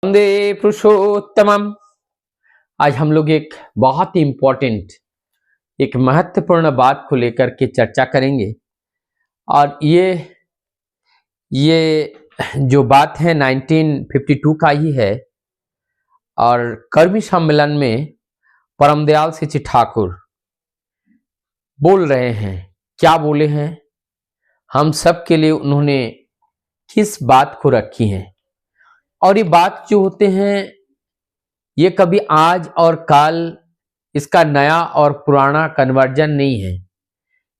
वंदे पुरुषोत्तमम। आज हम लोग एक बहुत ही इम्पोर्टेंट, एक महत्वपूर्ण बात को लेकर के चर्चा करेंगे। और ये जो बात है 1952 का ही है। और कर्मी सम्मेलन में परमदयाल सिंह जी ठाकुर बोल रहे हैं। क्या बोले हैं, हम सब के लिए उन्होंने किस बात को रखी है। और ये बात जो होते हैं, ये कभी आज और काल, इसका नया और पुराना कन्वर्जन नहीं है।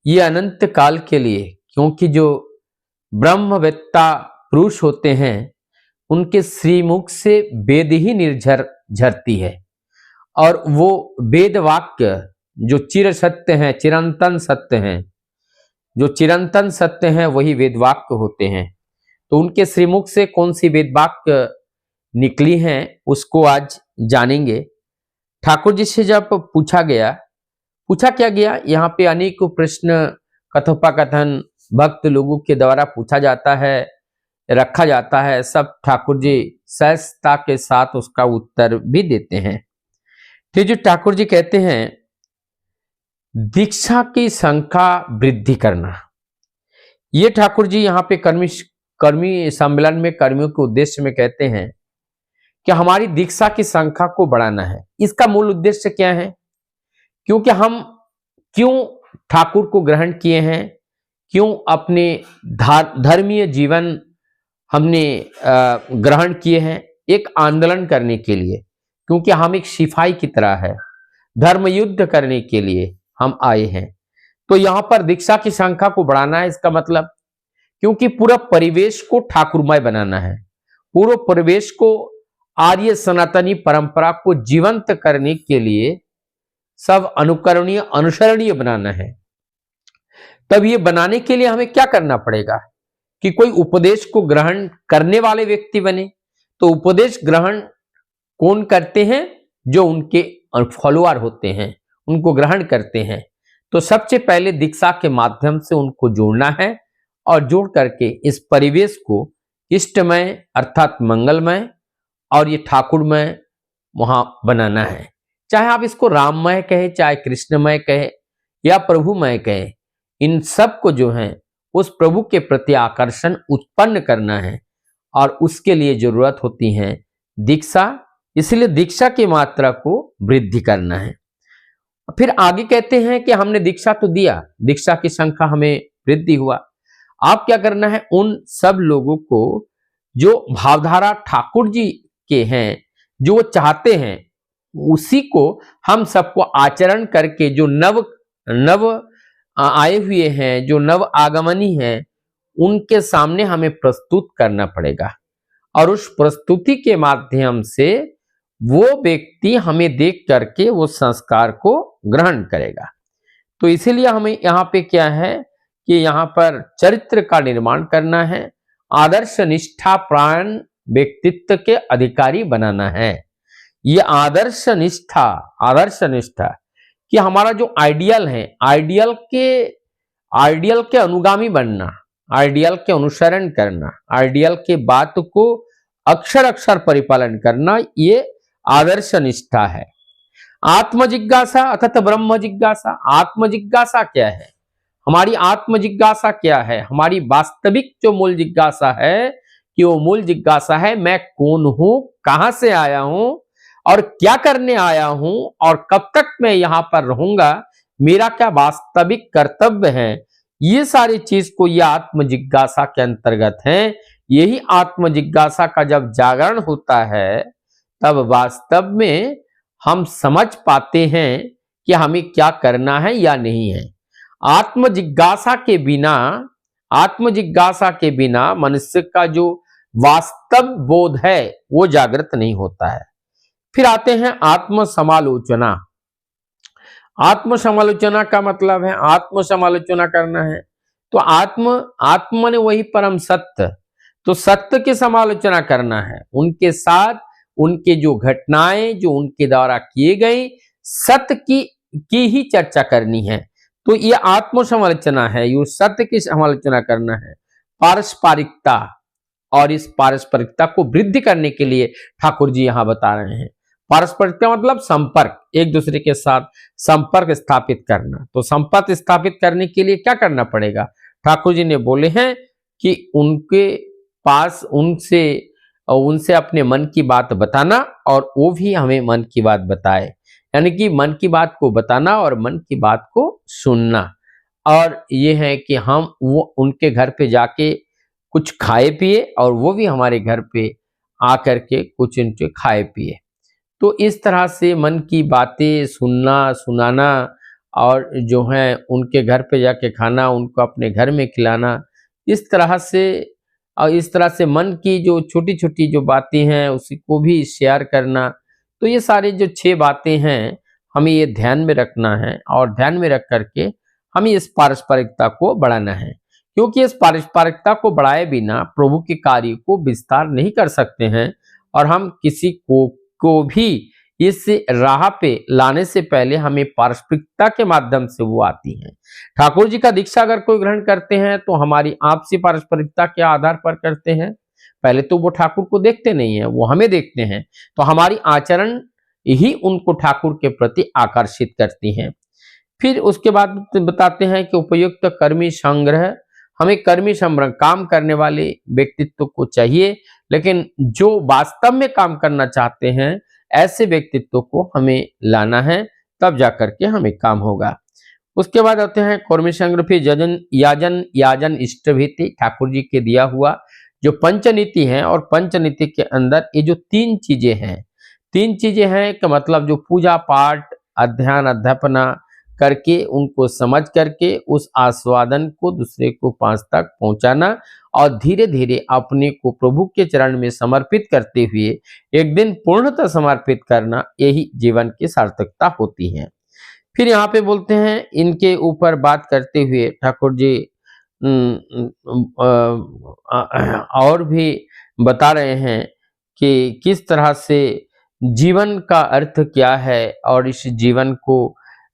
ये अनंत काल के लिए, क्योंकि जो ब्रह्मवेत्ता पुरुष होते हैं उनके श्रीमुख से वेद ही निर्झर झरती है। और वो वेद वाक्य जो चिर सत्य हैं, चिरंतन सत्य हैं, जो चिरंतन सत्य हैं वही वेद वाक्य होते हैं। तो उनके श्रीमुख से कौन सी वेद वाक्य निकली हैं उसको आज जानेंगे। ठाकुर जी से जब पूछा क्या गया, यहाँ पे अनेक प्रश्न कथोपकथन भक्त लोगों के द्वारा पूछा जाता है, रखा जाता है। सब ठाकुर जी सहजता के साथ उसका उत्तर भी देते हैं। फिर जो ठाकुर जी कहते हैं, दीक्षा की संख्या वृद्धि करना। ये ठाकुर जी यहाँ पे कर्मी सम्मेलन में कर्मियों के उद्देश्य में कहते हैं कि हमारी दीक्षा की संख्या को बढ़ाना है। इसका मूल उद्देश्य क्या है? क्योंकि हम क्यों ठाकुर को ग्रहण किए हैं, क्यों अपने धर्मीय जीवन हमने ग्रहण किए हैं? एक आंदोलन करने के लिए, क्योंकि हम एक सिपाही की तरह है, धर्म युद्ध करने के लिए हम आए हैं। तो यहाँ पर दीक्षा की संख्या को बढ़ाना है। इसका मतलब, क्योंकि पूरा परिवेश को ठाकुरमय बनाना है, पूरे परिवेश को आर्य सनातनी परंपरा को जीवंत करने के लिए सब अनुकरणीय अनुसरणीय बनाना है। तब ये बनाने के लिए हमें क्या करना पड़ेगा कि कोई उपदेश को ग्रहण करने वाले व्यक्ति बने। तो उपदेश ग्रहण कौन करते हैं? जो उनके फॉलोअर होते हैं, उनको ग्रहण करते हैं। तो सबसे पहले दीक्षा के माध्यम से उनको जोड़ना है और जोड़ करके इस परिवेश को इष्टमय अर्थात मंगलमय और ये ठाकुरमय वहां बनाना है। चाहे आप इसको राममय कहे, चाहे कृष्णमय कहे या प्रभुमय कहे, इन सब को जो है उस प्रभु के प्रति आकर्षण उत्पन्न करना है। और उसके लिए जरूरत होती है दीक्षा। इसलिए दीक्षा की मात्रा को वृद्धि करना है। फिर आगे कहते हैं कि हमने दीक्षा तो दिया, दीक्षा की संख्या हमें वृद्धि हुआ। आप क्या करना है, उन सब लोगों को जो भावधारा ठाकुर जी के हैं, जो चाहते हैं, उसी को हम सबको आचरण करके, जो नव आए हुए हैं, जो नव आगमनी हैं, उनके सामने हमें प्रस्तुत करना पड़ेगा। और उस प्रस्तुति के माध्यम से वो व्यक्ति हमें देख करके वो संस्कार को ग्रहण करेगा। तो इसीलिए हमें यहाँ पे क्या है कि यहाँ पर चरित्र का निर्माण करना है, आदर्श निष्ठा प्राण व्यक्तित्व के अधिकारी बनाना है। ये आदर्श निष्ठा कि हमारा जो आइडियल है, आइडियल के अनुगामी बनना, आइडियल के अनुसरण करना, आइडियल के बात को अक्षर अक्षर परिपालन करना, ये आदर्श निष्ठा है। आत्म जिज्ञासा अथत ब्रह्म जिज्ञासा। आत्म जिज्ञासा क्या है? हमारी आत्म जिज्ञासा क्या है? हमारी वास्तविक जो मूल जिज्ञासा है, कि वो मूल जिज्ञासा है, मैं कौन हूं, कहां से आया हूं और क्या करने आया हूं और कब तक मैं यहां पर रहूंगा, मेरा क्या वास्तविक कर्तव्य है। ये सारी चीज को ये आत्म जिज्ञासा के अंतर्गत है। यही आत्म जिज्ञासा का जब जागरण होता है, तब वास्तव में हम समझ पाते हैं कि हमें क्या करना है या नहीं है। आत्म जिज्ञासा के बिना मनुष्य का जो वास्तव बोध है वो जागृत नहीं होता है। फिर आते हैं आत्म समालोचना। आत्म समालोचना का मतलब है आत्म समालोचना करना है। तो आत्म ने वही परम सत्य, तो सत्य की समालोचना करना है। उनके साथ उनके जो घटनाएं जो उनके द्वारा किए गए सत्य की ही चर्चा करनी है। तो ये आत्म समालोचना है, ये सत्य की समालोचना करना है। पारस्परिकता और इस पारस्परिकता को वृद्धि करने के लिए ठाकुर जी यहाँ बता रहे हैं। पारस्परिकता मतलब संपर्क, एक दूसरे के साथ संपर्क स्थापित करना। तो संपर्क स्थापित करने के लिए क्या करना पड़ेगा? ठाकुर जी ने बोले हैं कि उनके पास उनसे अपने मन की बात बताना और वो भी हमें मन की बात बताए, यानी कि मन की बात को बताना और मन की बात को सुनना। और ये है कि हम वो उनके घर पे जाके कुछ खाए पिए और वो भी हमारे घर पे आकर के कुछ उनसे खाए पिए। तो इस तरह से मन की बातें सुनना, सुनाना और जो है उनके घर पे जाके खाना, उनको अपने घर में खिलाना, इस तरह से इस तरह से मन की जो छोटी-छोटी जो बातें हैं उसी को भी शेयर करना। तो ये सारे जो 6 बातें हैं, हमें ये ध्यान में रखना है और ध्यान में रख कर के हमें इस पारस्परिकता को बढ़ाना है। क्योंकि इस पारस्परिकता को बढ़ाए बिना प्रभु के कार्य को विस्तार नहीं कर सकते हैं और हम किसी को भी इस राह पे लाने से पहले हमें पारस्परिकता के माध्यम से वो आती हैं। ठाकुर जी का दीक्षा अगर कोई ग्रहण करते हैं तो हमारी आपसी पारस्परिकता के आधार पर करते हैं। पहले तो वो ठाकुर को देखते नहीं है, वो हमें देखते हैं। तो हमारी आचरण ही उनको ठाकुर के प्रति आकर्षित करती हैं। फिर उसके बाद बताते हैं कि उपयुक्त कर्मी संग्रह, हमें कर्मी संग्रह काम करने वाले व्यक्तित्व को चाहिए, लेकिन जो वास्तव में काम करना चाहते हैं ऐसे व्यक्तित्व को हमें लाना है, तब जाकर के हमें काम होगा। उसके बाद आते हैं कर्मी संग्रह, फिर याजन इष्ट भीति, ठाकुर जी के दिया हुआ जो पंचनीति है, और पंचनीति के अंदर ये जो 3 चीजें हैं कि मतलब जो पूजा पाठ अध्ययन अध्यापना करके उनको समझ करके उस आस्वादन को दूसरे को पास तक पहुंचाना और धीरे धीरे अपने को प्रभु के चरण में समर्पित करते हुए एक दिन पूर्णतः समर्पित करना, यही जीवन की सार्थकता होती है। फिर यहाँ पे बोलते हैं इनके ऊपर बात करते हुए ठाकुर जी और भी बता रहे हैं कि किस तरह से जीवन का अर्थ क्या है और इस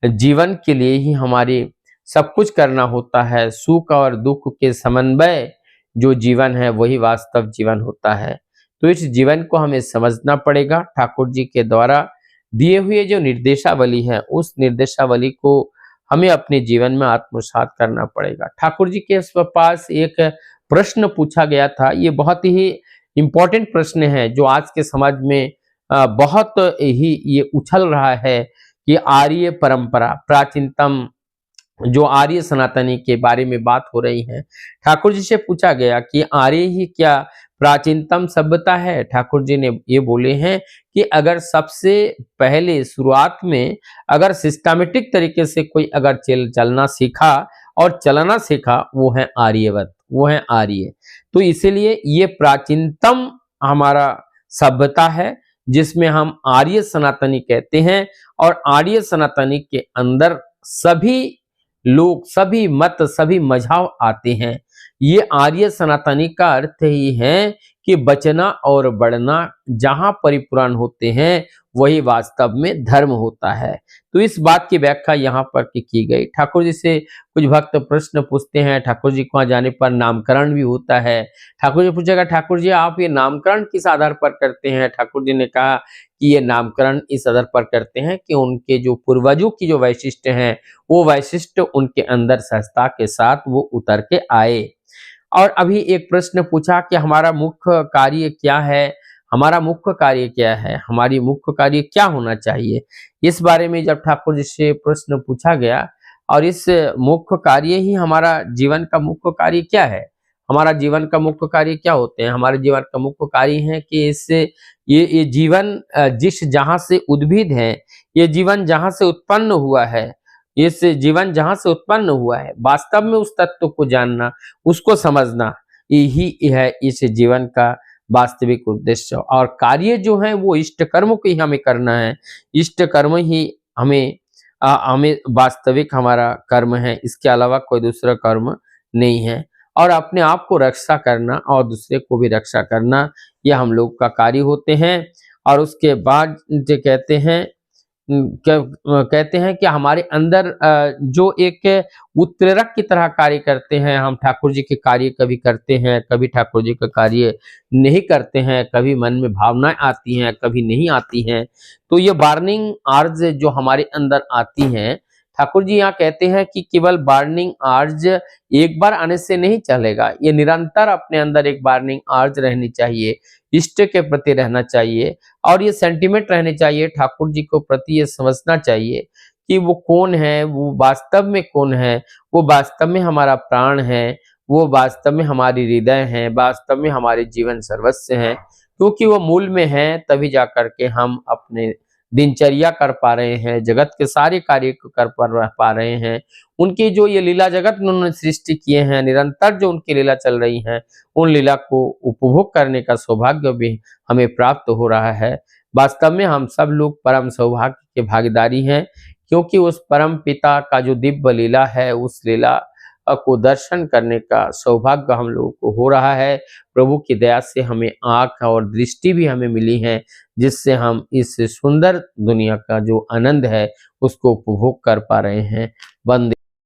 जीवन के लिए ही हमारे सब कुछ करना होता है। सुख और दुख के समन्वय जो जीवन है वही वास्तव जीवन होता है। तो इस जीवन को हमें समझना पड़ेगा। ठाकुर जी के द्वारा दिए हुए जो निर्देशावली है उस निर्देशावली को हमें अपने जीवन में आत्मसात करना पड़ेगा। ठाकुर जी के पास एक प्रश्न पूछा गया था, ये बहुत ही इम्पोर्टेंट प्रश्न है जो आज के समाज में बहुत ही ये उछल रहा है कि आर्य परंपरा प्राचीनतम जो आर्य सनातनी के बारे में बात हो रही है। ठाकुर जी से पूछा गया कि आर्य ही क्या प्राचीनतम सभ्यता है? ठाकुर जी ने ये बोले हैं कि अगर सबसे पहले शुरुआत में अगर सिस्टमेटिक तरीके से कोई अगर चलना सीखा और चलना सीखा वो है आर्यवत, वो है आर्य। तो इसीलिए ये प्राचीनतम हमारा सभ्यता है जिसमें हम आर्य सनातनी कहते हैं। और आर्य सनातनी के अंदर सभी लोग, सभी मत, सभी मजहब आते हैं। ये आर्य सनातनी का अर्थ ही है कि बचना और बढ़ना जहां परिपूर्ण होते हैं वही वास्तव में धर्म होता है। तो इस बात की व्याख्या यहाँ पर की गई। ठाकुर जी से कुछ भक्त प्रश्न पूछते हैं, ठाकुर जी को वहां जाने पर नामकरण भी होता है। ठाकुर जी पूछेगा, ठाकुर जी आप ये नामकरण किस आधार पर करते हैं? ठाकुर जी ने कहा कि ये नामकरण इस आधार पर करते हैं कि उनके जो पूर्वजों की जो वैशिष्ट हैं वो वैशिष्ट उनके अंदर सहजता के साथ वो उतर के आए। और अभी एक प्रश्न पूछा कि हमारा मुख्य कार्य क्या है? हमारा मुख्य कार्य क्या है? हमारी मुख्य कार्य क्या होना चाहिए? इस बारे में जब ठाकुर जी से प्रश्न पूछा गया और इस मुख्य कार्य ही हमारा जीवन का मुख्य कार्य क्या है? हमारा जीवन का मुख्य कार्य क्या होते हैं? हमारे जीवन का मुख्य कार्य है कि इससे ये जीवन जिस जहां से उद्भिद है, ये जीवन जहां से उत्पन्न हुआ है, इस जीवन जहां से उत्पन्न हुआ है, वास्तव में उस तत्व को जानना, उसको समझना, यही है इस जीवन का वास्तविक उद्देश्य। और कार्य जो है वो इष्ट कर्म को ही हमें करना है। इष्ट कर्म ही हमें वास्तविक हमारा कर्म है, इसके अलावा कोई दूसरा कर्म नहीं है। और अपने आप को रक्षा करना और दूसरे को भी रक्षा करना, यह हम लोग का कार्य होते हैं। और उसके बाद जो कहते हैं कहते हैं कि हमारे अंदर जो एक उत्प्रेरक की तरह कार्य करते हैं। हम ठाकुर जी के कार्य कभी करते हैं, कभी ठाकुर जी का कार्य नहीं करते हैं, कभी मन में भावनाएं आती हैं, कभी नहीं आती हैं। तो ये वार्निंग आर्ज जो हमारे अंदर आती हैं, ठाकुर जी यहाँ कहते हैं कि केवल वार्निंग आर्ज एक बार आने से नहीं चलेगा, ये निरंतर अपने अंदर एक वार्निंग आर्ज रहनी चाहिए, इष्ट के प्रति रहना चाहिए और ये सेंटिमेंट रहने चाहिए। ठाकुर जी को प्रति ये समझना चाहिए कि वो कौन है, वो वास्तव में कौन है, वो वास्तव में हमारा प्राण है, वो वास्तव में हमारी हृदय है, वास्तव में हमारे जीवन सर्वस्व है। क्योंकि वो मूल में है, तभी जाकर के हम अपने दिनचर्या कर पा रहे हैं, जगत के सारे कार्य को कर पा रहे हैं। उनकी जो ये लीला जगत में उन्होंने सृष्टि किए हैं, निरंतर जो उनकी लीला चल रही हैं, उन लीला को उपभोग करने का सौभाग्य भी हमें प्राप्त हो रहा है। वास्तव में हम सब लोग परम सौभाग्य के भागीदारी हैं, क्योंकि उस परम पिता का जो दिव्य लीला है, उस लीला को दर्शन करने का सौभाग्य हम लोगों को हो रहा है। प्रभु की दया से हमें आँख और दृष्टि भी हमें मिली है, जिससे हम इस सुंदर दुनिया का जो आनंद है उसको उपभोग कर पा रहे हैं। वंदे